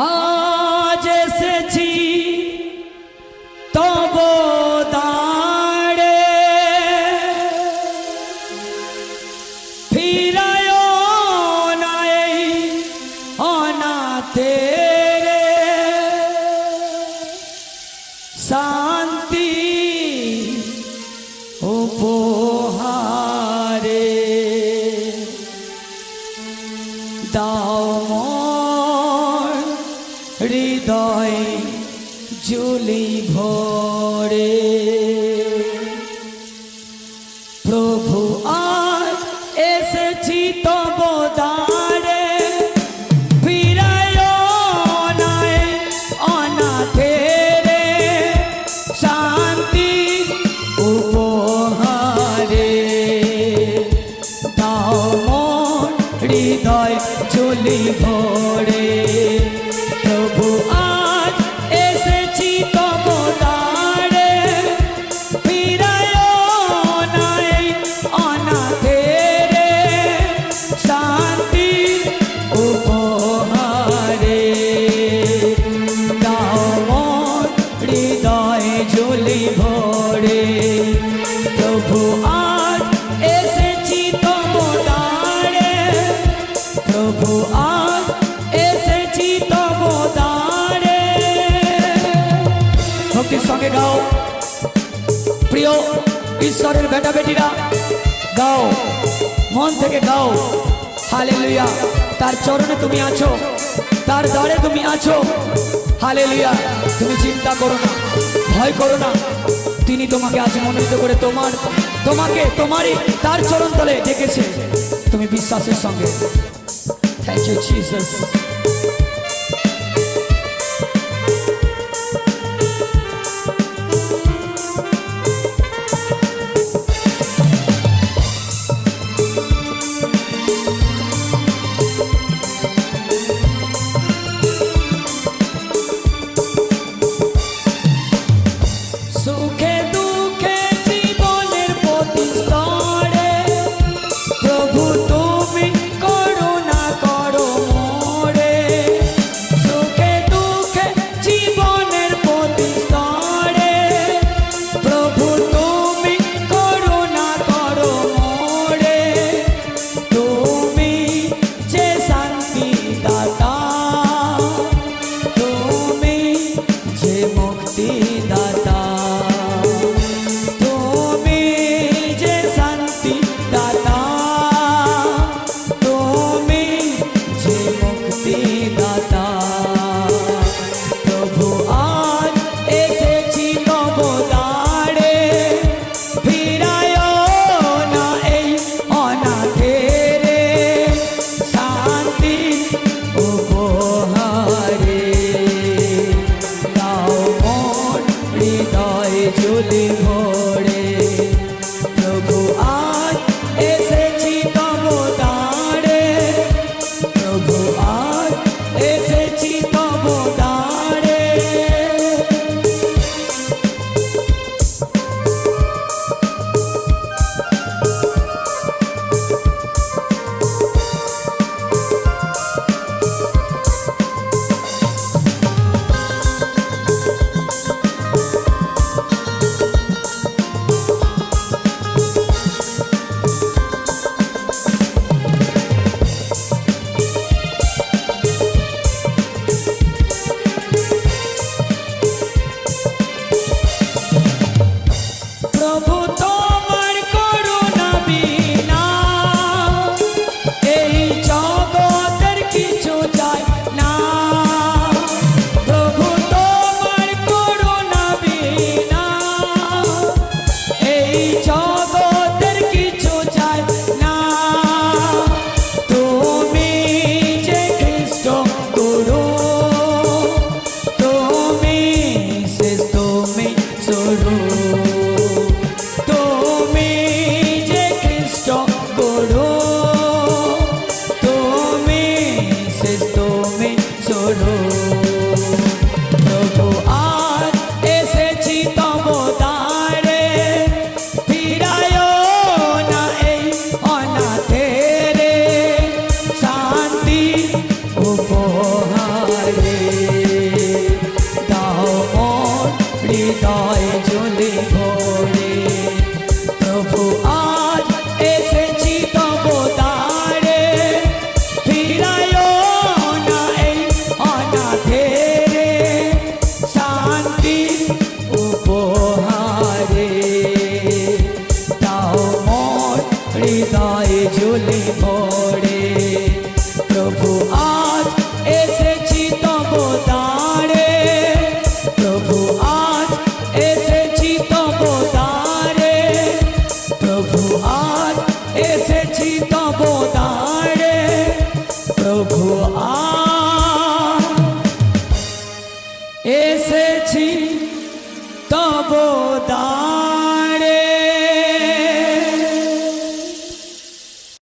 আজ এসেছি তব দাঁড়ে ফিরায় না এই অনাথে শান্তি উপহারে দাও মোর হৃদয় ঝুলি ভরে প্রভু আজ এসেছি তব দ্বারে ফিরায় না এই অনাথের শান্তি উপহারে দাও মোর হৃদয় ঝুলি ভরে প্রভু আজ এসেছি তব দ্বারে ফিরায় না এই অনাথের শান্তি উপহারে দাও মোর হৃদয় ঝুলি ভরে প্রভু আজ এসেছি তব দ্বারে প্রভু আজ এসেছি তব দ্বারে। ভক্তির সঙ্গে গাও প্রিয় ঈশ্বরের বেটা বেটিরা, গাও মন থেকে গাও হালেলুয়া। তার চরণে তুমি আছো, তার দ্বারে তুমি আছো, হালেলুয়া। তুমি চিন্তা করো না, ভয় করো না, তিনি তোমাকে আজ মনোনীত করে তোমারই তার চরণ তলে ডেকেছে। তুমি বিশ্বাসের সঙ্গে। Thank you Jesus.